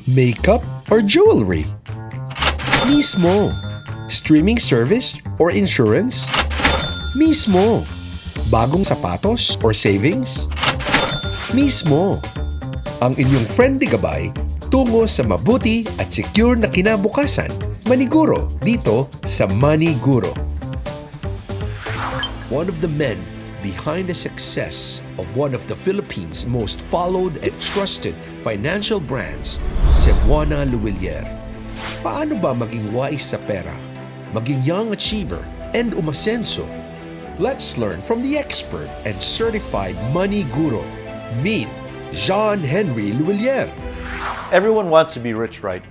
Makeup or jewelry? Mismo. Streaming service or insurance? Mismo. Bagong sapatos or savings? Mismo. Ang inyong friendly gabay tungo sa mabuti at secure na kinabukasan. Money Guro dito sa Money Guro. One of the men behind the success of one of the Philippines' most followed and trusted financial brands, Ka-Cebuana. Paano ba maging wise sa pera, maging young achiever, and umasenso? Let's learn from the expert and certified Money Guro. Meet John Henry Luwilier. Everyone wants to be rich, right?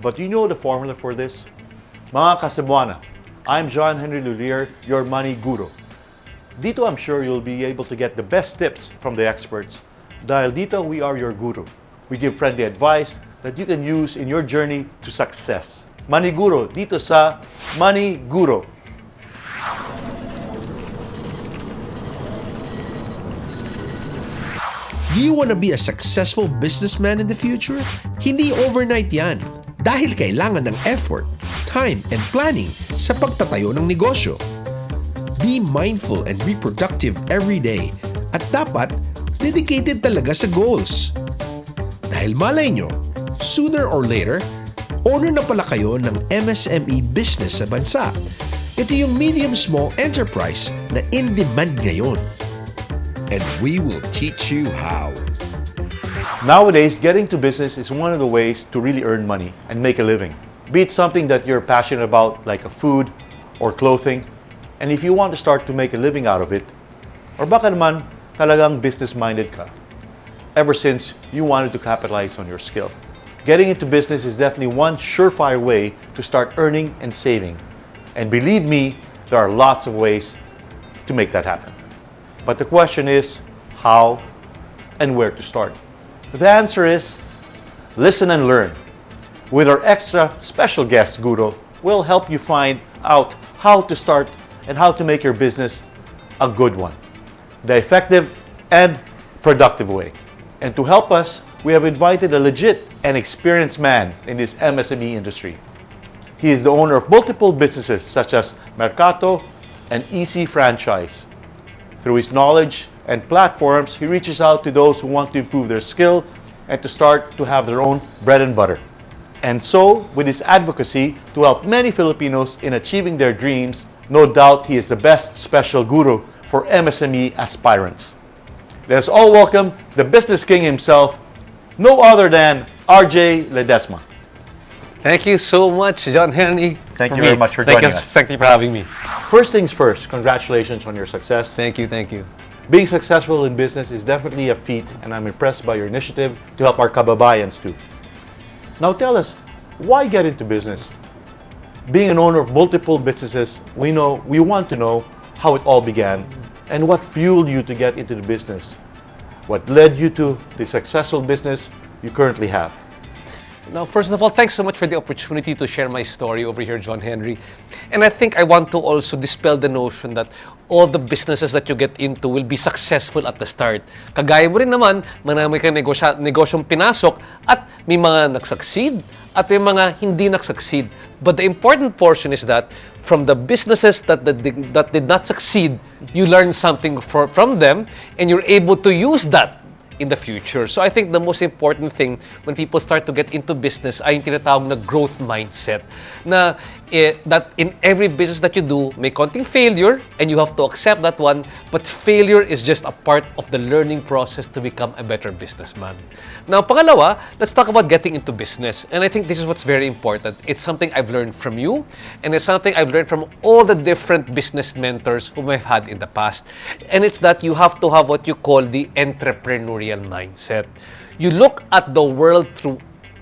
But you know the formula for this? Mga Ka-Cebuana, I'm John Henry Luwilier, your Money Guro. Dito I'm sure you'll be able to get the best tips from the experts. Dahil dito we are your guru. We give friendly advice that you can use in your journey to success. Money Guro dito sa Money Guro. Do you want to be a successful businessman in the future? Hindi overnight yan. Dahil kailangan ng effort, time, and planning sa pagtatayo ng negosyo. Be mindful and be productive every day. At dapat, dedicated talaga sa goals. Dahil malay nyo, sooner or later, owner na pala kayo ng MSME business sa bansa. Ito yung medium-small enterprise na in-demand ngayon. And we will teach you how. Nowadays, getting to business is one of the ways to really earn money and make a living. Be it something that you're passionate about, like a food or clothing, and if you want to start to make a living out of it, or baka naman talagang business-minded ka, ever since you wanted to capitalize on your skill. Getting into business is definitely one surefire way to start earning and saving. And believe me, there are lots of ways to make that happen. But the question is, how and where to start? The answer is, listen and learn. With our extra special guest guru, we'll help you find out how to start and how to make your business a good one, the effective and productive way. And to help us, we have invited a legit and experienced man in this MSME industry. He is the owner of multiple businesses such as Mercato and EC Franchise. Through his knowledge and platforms, he reaches out to those who want to improve their skill and to start to have their own bread and butter. And so, with his advocacy to help many Filipinos in achieving their dreams, no doubt he is the best special guru for MSME aspirants. Let us all welcome the business king himself, no other than RJ Ledesma. Thank you so much, John Henry. Thank you very much for joining us. Thank you for having me. First things first, congratulations on your success. Thank you, thank you. Being successful in business is definitely a feat, and I'm impressed by your initiative to help our kababayans too. Now tell us, why get into business? Being an owner of multiple businesses, we want to know how it all began and what fueled you to get into the business. What led you to the successful business you currently have? Now, first of all, thanks so much for the opportunity to share my story over here, John Henry. And I think I want to also dispel the notion that all the businesses that you get into will be successful at the start. Kagaya mo rin naman, marami kang negosyong pinasok at may mga nagsucceed at may mga hindi nagsucceed. But the important portion is that from the businesses that did not succeed, you learn something from them and you're able to use that in the future. So I think the most important thing when people start to get into business ay yung tinatawag na growth mindset. Na that in every business that you do, may konting failure and you have to accept that one, but failure is just a part of the learning process to become a better businessman. Now, pangalawa, let's talk about getting into business. And I think this is what's very important. It's something I've learned from you, and it's something I've learned from all the different business mentors whom I've had in the past. And it's that you have to have what you call the entrepreneurial mindset. You look at the world through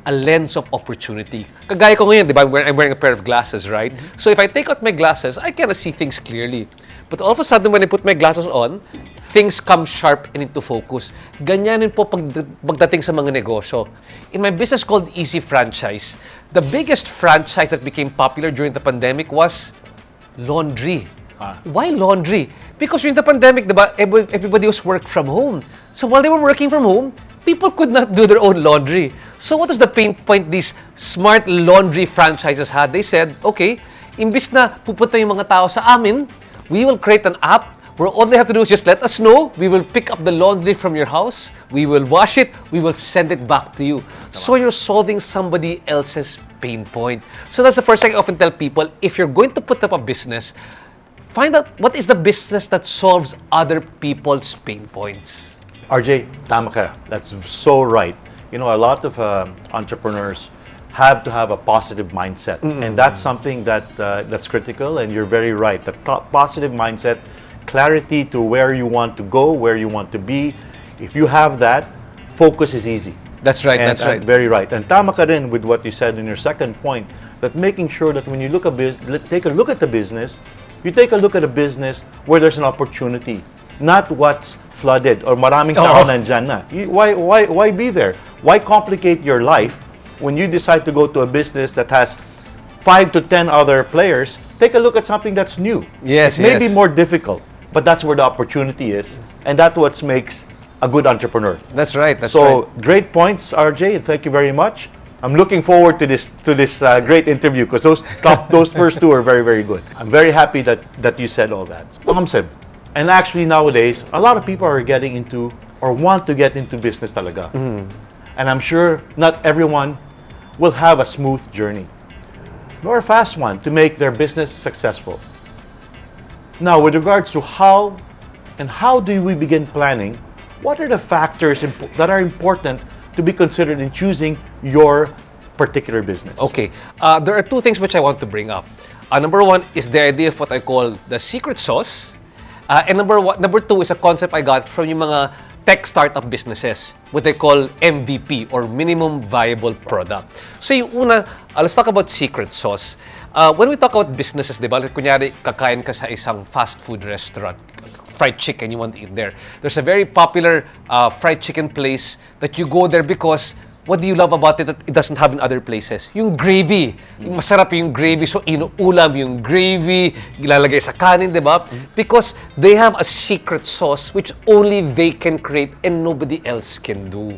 a lens of opportunity. Kagaya ko ngayon, di ba? I'm wearing a pair of glasses, right? Mm-hmm. So if I take out my glasses, I cannot see things clearly. But all of a sudden, when I put my glasses on, things come sharp and into focus. Ganyanin po pagdating sa mga negosyo. In my business called Easy Franchise, the biggest franchise that became popular during the pandemic was laundry. Why laundry? Because during the pandemic, diba, everybody was work from home. So while they were working from home, people could not do their own laundry. So what was the pain point these smart laundry franchises had? They said, okay, imbis na pupunta yung mga tao sa amin, we will create an app where all they have to do is just let us know. We will pick up the laundry from your house. We will wash it. We will send it back to you. So you're solving somebody else's pain point. So that's the first thing I often tell people. If you're going to put up a business, find out what is the business that solves other people's pain points. RJ, tama ka. That's so right. You know, a lot of entrepreneurs have to have a positive mindset. And that's something that's critical, and you're very right. The positive mindset, clarity to where you want to go, where you want to be. If you have that, focus is easy. That's right, And, that's right. very right. And tama ka rin with what you said in your second point, that making sure that when you take a look at the business, you take a look at a business where there's an opportunity, not what's flooded or maraming tao nandyan na. Why be there? Why complicate your life when you decide to go to a business that has 5 to 10 other players? Take a look at something that's new. Yes, It may be yes. more difficult, but that's where the opportunity is, and that's what makes a good entrepreneur. That's right, that's So right. great points, RJ, and thank you very much. I'm looking forward to this great interview because those first two are very, very good. I'm very happy that you said all that. Seb, and actually nowadays, a lot of people are getting into or want to get into business talaga. And I'm sure not everyone will have a smooth journey, nor a fast one to make their business successful. Now, with regards to how do we begin planning, what are the factors that are important to be considered in choosing your particular business? Okay, there are two things which I want to bring up. Number one is the idea of what I call the secret sauce. And number two is a concept I got from yung mga tech startup businesses, what they call MVP or minimum viable product. So yung una, let's talk about secret sauce. When we talk about businesses, di ba, like, kunyari, kakain ka sa isang fast food restaurant, fried chicken, you want to eat there. There's a very popular fried chicken place that you go there because what do you love about it that it doesn't have in other places? Yung gravy. Yung masarap yung gravy. So, inuulam yung gravy, ilalagay sa kanin, di ba? Because they have a secret sauce which only they can create and nobody else can do.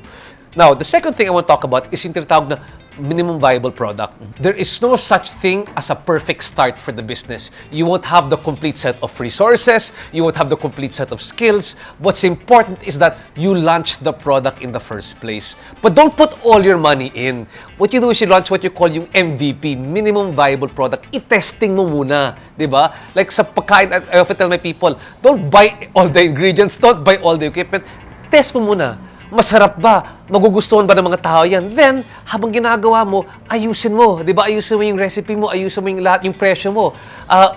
Now, the second thing I want to talk about is yung tinatawag na minimum viable product. There is no such thing as a perfect start for the business. You won't have the complete set of resources. You won't have the complete set of skills. What's important is that you launch the product in the first place. But don't put all your money in. What you do is you launch what you call yung MVP, minimum viable product. I-testing mo muna, di ba? Like sa pagkain, I often tell my people, don't buy all the ingredients, don't buy all the equipment. Test mo muna. Masarap ba? Magugustuhan ba ng mga tao yan? Then, habang ginagawa mo, ayusin mo. Di ba? Ayusin mo yung recipe mo, ayusin mo yung lahat, yung presyo mo.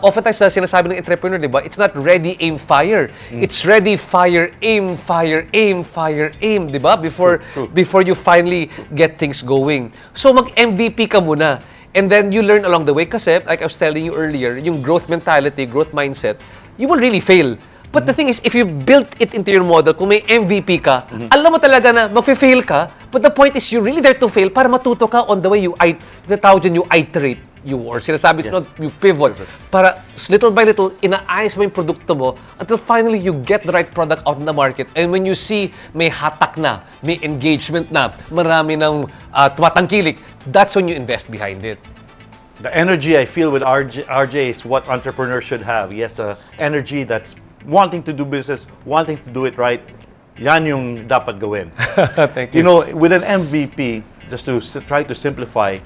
Oftentimes, sinasabi ng entrepreneur, di ba? It's not ready, aim, fire. It's ready, fire, aim, fire, aim, fire, aim. Di ba? Before you finally get things going. So, mag-MVP ka muna. And then, you learn along the way. Kasi, like I was telling you earlier, yung growth mentality, growth mindset, you will really fail. But the thing is, if you built it into your model, kung may MVP ka, alam mo talaga na mag-fail ka, but the point is, you're really there to fail para matuto ka on the way you iterate or sinasabi yes. You pivot. Para little by little, inaayos mo yung produkto mo until finally you get the right product out in the market. And when you see may hatak na, may engagement na, marami ng tumatangkilik, that's when you invest behind it. The energy I feel with RJ is what entrepreneurs should have. Yes, energy that's wanting to do business, wanting to do it right, yan yung dapat gawin. Thank you. You know, with an MVP, just to try to simplify,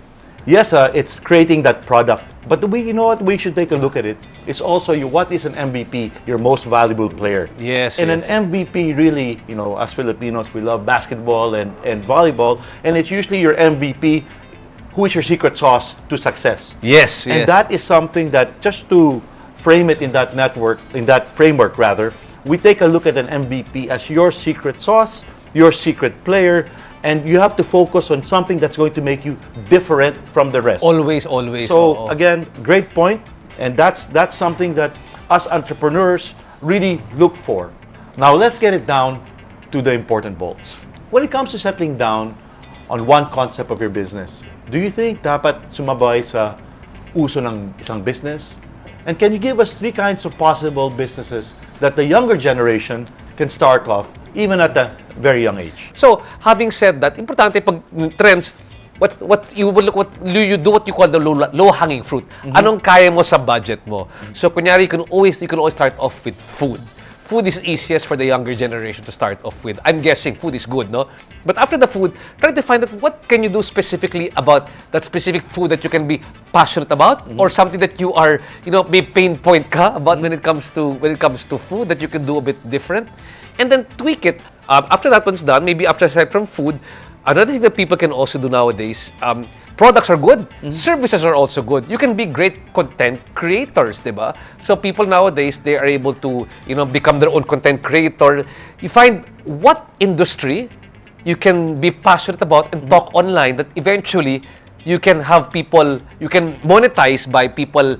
yes, it's creating that product. But you know what? We should take a look at it. It's also what is an MVP, your most valuable player. Yes. And yes. an MVP really, you know, as Filipinos, we love basketball and volleyball, and it's usually your MVP who is your secret sauce to success. Yes. And that is something that, just to frame it in that framework rather, we take a look at an MVP as your secret sauce, your secret player, and you have to focus on something that's going to make you different from the rest. Always. So again, great point, and that's something that us entrepreneurs really look for. Now let's get it down to the important bolts. When it comes to settling down on one concept of your business, do you think dapat sumabay sa uso ng isang business? And can you give us 3 kinds of possible businesses that the younger generation can start off even at a very young age. So, having said that, importante pag trends, what you do what you call the low-hanging fruit. Anong kaya mo sa budget mo? So, kunyari, you can always start off with food. Food is easiest for the younger generation to start off with. I'm guessing food is good, no? But after the food, try to find out what can you do specifically about that specific food that you can be passionate about, or something that you are, may pain point ka about when it comes to food that you can do a bit different, and then tweak it. After that one's done, maybe after aside from food, another thing that people can also do nowadays, products are good, services are also good. You can be great content creators, diba? So people nowadays, they are able to, become their own content creator. You find what industry you can be passionate about and talk online that eventually you can have people, you can monetize by people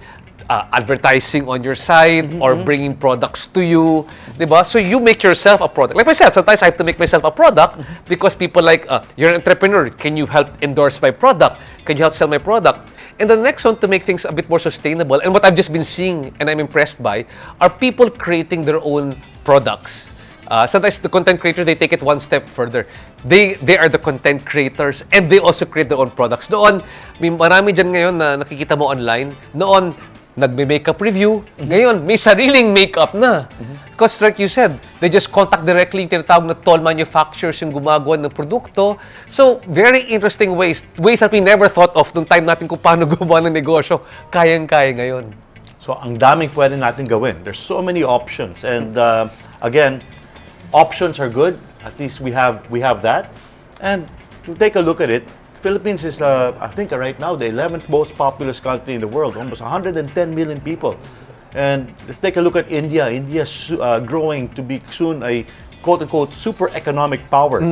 advertising on your site or bringing products to you, diba? So you make yourself a product. Like myself, sometimes I have to make myself a product because people like, you're an entrepreneur, can you help endorse my product? Can you help sell my product? And the next one, to make things a bit more sustainable, and what I've just been seeing and I'm impressed by, are people creating their own products. Sometimes the content creator, they take it one step further. They are the content creators and they also create their own products. Noon, may marami dyan ngayon na nakikita mo online. Noon, nagme-makeup review. Ngayon, may sariling makeup na. Because like you said, they just contact directly yung tinatawag na toll manufacturers yung gumagawa ng produkto. So, very interesting ways that we never thought of nung time natin kung paano gumawa ng negosyo. Kayang-kaya ngayon. So, ang daming pwede natin gawin. There's so many options. And again, options are good. At least we have that. And to take a look at it, Philippines is, I think right now, the 11th most populous country in the world, almost 110 million people. And let's take a look at India. India's growing to be soon a quote-unquote super economic power.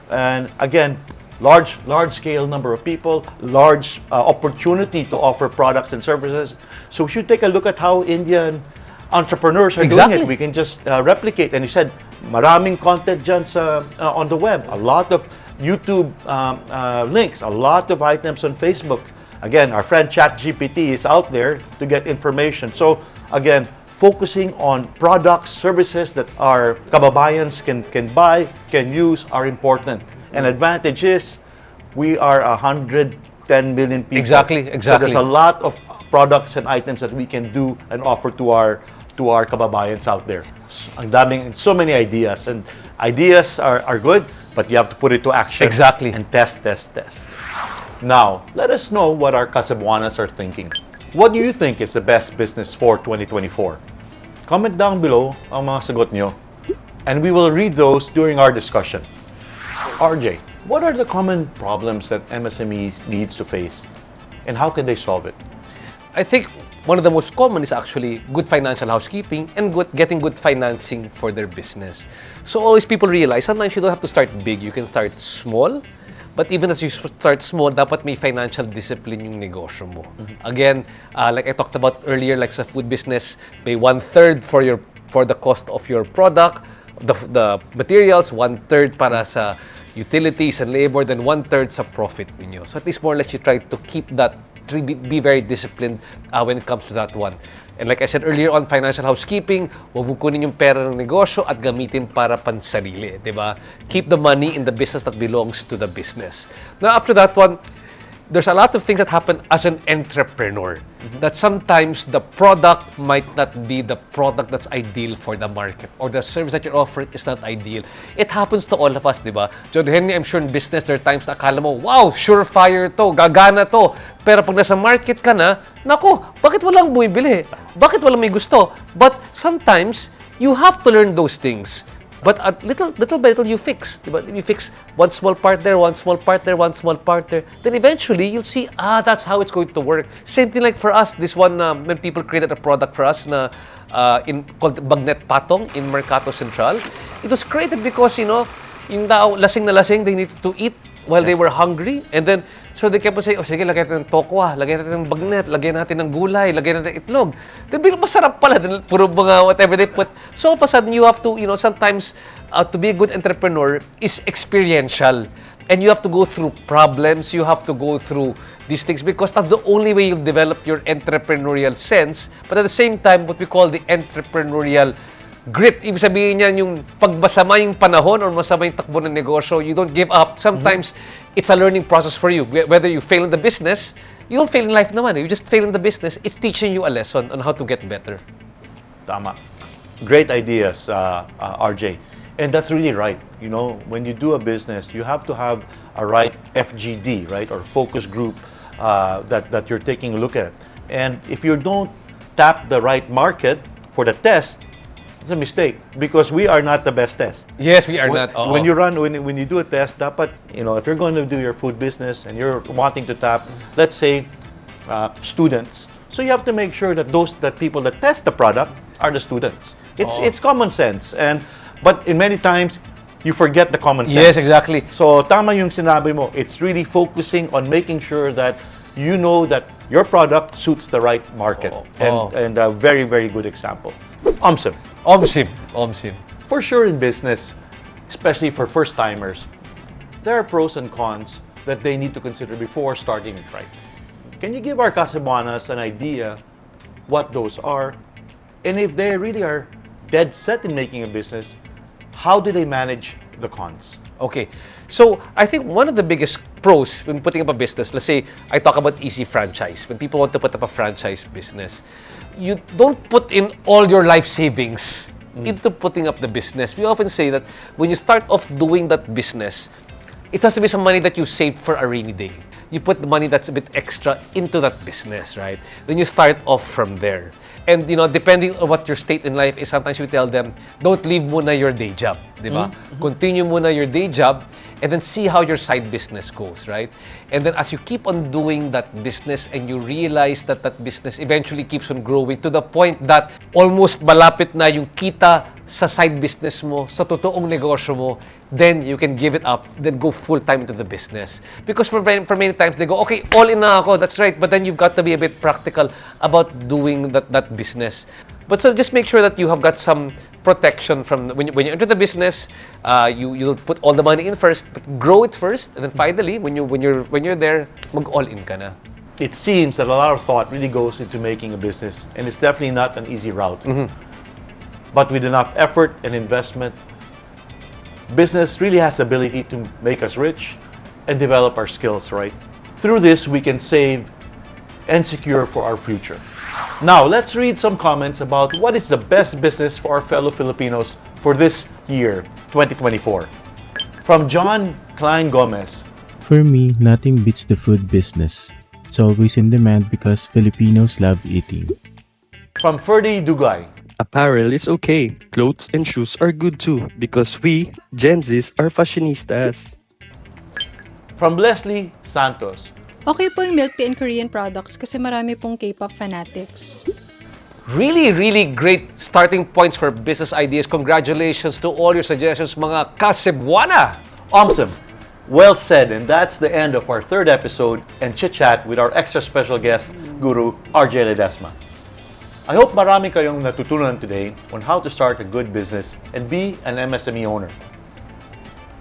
And again, large-scale number of people, large opportunity to offer products and services. So we should take a look at how Indian entrepreneurs are doing it. We can just replicate. And you said, maraming content dyan on the web. A lot of YouTube links, a lot of items on Facebook. Again, our friend ChatGPT is out there to get information. So again, focusing on products, services that our kababayans can buy, can use, are important. And advantage is, we are 110 million people. Exactly. So there's a lot of products and items that we can do and offer to our kababayans out there. Ang daming, so many ideas. And ideas are good, but you have to put it to action. Exactly. And test. Now, let us know what our Ka-Cebuanas are thinking. What do you think is the best business for 2024? Comment down below ang mga sagot nyo, and we will read those during our discussion. RJ, what are the common problems that MSMEs needs to face, and how can they solve it? I think one of the most common is actually good financial housekeeping and getting good financing for their business. So always people realize, sometimes you don't have to start big. You can start small. But even as you start small, dapat may financial discipline yung negosyo mo. Again, like I talked about earlier, like sa food business, pay 1/3 for the cost of your product, the materials, 1/3 para sa utilities and labor, then 1/3 sa profit ninyo. So at least more or less you try to keep that, to be very disciplined when it comes to that one. And like I said earlier on, financial housekeeping, huwag mo kunin yung pera ng negosyo at gamitin para pansarili, di ba? Keep the money in the business that belongs to the business. Now, after that one, there's a lot of things that happen as an entrepreneur. That sometimes the product might not be the product that's ideal for the market, or the service that you're offering is not ideal. It happens to all of us, di ba? John Henry, I'm sure in business, there are times na akala mo, wow, surefire to, gagana to. Pero pag nasa market ka na, naku, bakit walang bumibili? Bakit walang may gusto? But sometimes, you have to learn those things. But little by little, you fix. Diba? You fix one small part there, one small part there, one small part there. Then eventually, you'll see, that's how it's going to work. Same thing like for us, this one, when people created a product for us na called Bagnet Patong in Mercato Central. It was created because, yung tao, lasing na lasing, they needed to eat while they were hungry. And then, so they kept on saying, sige, lagyan natin ng tokwa, lagyan natin ng bagnet, lagyan natin ng gulay, lagyan natin ng itlog. Then bilang masarap pala, puro mga whatever they put. So all of a sudden, you have to, sometimes to be a good entrepreneur is experiential. And you have to go through problems, you have to go through these things because that's the only way you'll develop your entrepreneurial sense. But at the same time, what we call the entrepreneurial Grit, ibig sabihin niyan yung pag masama yung panahon or masama yung takbo ng negosyo, you don't give up. Sometimes, it's a learning process for you. Whether you fail in the business, you'll fail in life naman. You just fail in the business, it's teaching you a lesson on how to get better. Tama. Great ideas, RJ. And that's really right. You know, when you do a business, you have to have a right FGD, right, or focus group that you're taking a look at. And if you don't tap the right market for the test, it's a mistake because we are not the best test. Yes, we are when, not. When you do a test, dapat, you know, if you're going to do your food business and you're wanting to tap, let's say, students, so you have to make sure that that people that test the product are the students. It's common sense, but in many times you forget the common sense. Yes, exactly. So tama yung sinabi mo. It's really focusing on making sure that you know that your product suits the right market. And a very, very good example. Omsim. Omsim. For sure in business, especially for first-timers, there are pros and cons that they need to consider before starting it right. Can you give our Ka-Cebuanas an idea what those are? And if they really are dead set in making a business, how do they manage the cons? Okay. So, I think one of the biggest pros when putting up a business, let's say I talk about easy franchise. When people want to put up a franchise business, you don't put in all your life savings into putting up the business. We often say that when you start off doing that business, it has to be some money that you saved for a rainy day. You put the money that's a bit extra into that business, right? Then you start off from there. And, you know, depending on what your state in life is, sometimes we tell them, don't leave muna your day job, di ba? Continue muna your day job and then see how your side business goes, right? And then as you keep on doing that business and you realize that that business eventually keeps on growing to the point that almost malapit na yung kita sa side business mo, sa totoong negosyo mo, then you can give it up, then go full-time into the business. Because for many times, they go, okay, all in na ako, that's right, but then you've got to be a bit practical about doing that business. But so just make sure that you have got some protection from, when you enter the business, you'll put all the money in first, but grow it first, and then finally, when you're there, mag-all-in ka na. It seems that a lot of thought really goes into making a business, and it's definitely not an easy route. But with enough effort and investment, business really has the ability to make us rich and develop our skills, right? Through this, we can save and secure for our future. Now, let's read some comments about what is the best business for our fellow Filipinos for this year, 2024. From John Klein Gomez. For me, nothing beats the food business. It's always in demand because Filipinos love eating. From Ferdy Dugay. Apparel is okay. Clothes and shoes are good too because we, Gen Zs, are fashionistas. From Leslie Santos. Okay po yung milk tea and Korean products kasi marami pong K-pop fanatics. Really, really great starting points for business ideas. Congratulations to all your suggestions, mga Ka-Cebuana! Awesome. Well said, and that's the end of our third episode and chit-chat with our extra special guest, Guru RJ Ledesma. I hope marami kayong natutunan today on how to start a good business and be an MSME owner.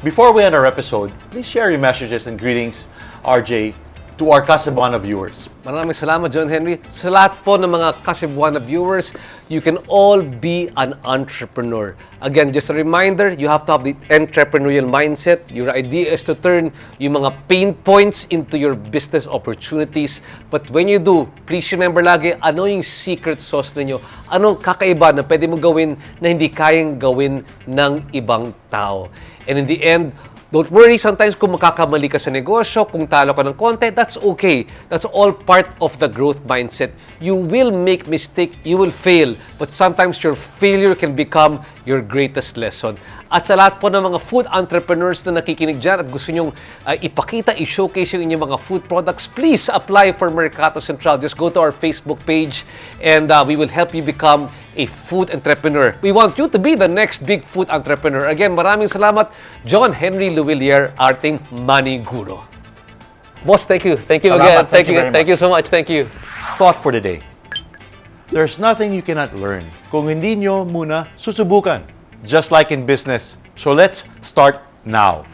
Before we end our episode, please share your messages and greetings, RJ, to our Ka-Cebuana viewers. Maraming salamat, John Henry. Sa lahat po ng mga Ka-Cebuana viewers, you can all be an entrepreneur. Again, just a reminder, you have to have the entrepreneurial mindset. Your idea is to turn yung mga pain points into your business opportunities. But when you do, please remember lagi, ano yung secret sauce ninyo? Anong kakaiba na pwede mo gawin na hindi kayang gawin ng ibang tao? And in the end, don't worry, sometimes kung makakamali ka sa negosyo, kung talo ka ng konti, that's okay. That's all part of the growth mindset. You will make mistake, you will fail, but sometimes your failure can become your greatest lesson. At sa lahat po ng mga food entrepreneurs na nakikinig dyan at gusto nyong ipakita, i-showcase yung inyong mga food products, please apply for Mercato Central. Just go to our Facebook page and we will help you become a food entrepreneur. We want you to be the next big food entrepreneur. Again, maraming salamat, John Henry Luwilier, ating Money Guro. Boss, thank you. Thank you again. Salamat. Thank you very Thank you so much. Thank you. Thought for the day. There's nothing you cannot learn kung hindi nyo muna susubukan. Just like in business. So let's start now.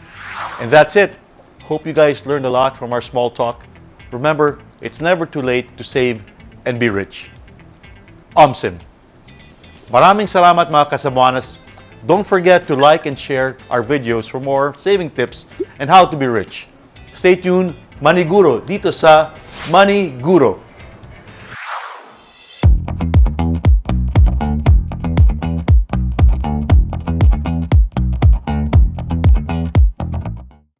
And that's it. Hope you guys learned a lot from our small talk. Remember, it's never too late to save and be rich. Omsim. Maraming salamat mga Ka-Cebuanas. Don't forget to like and share our videos for more saving tips and how to be rich. Stay tuned, Money Guro, dito sa Money Guro.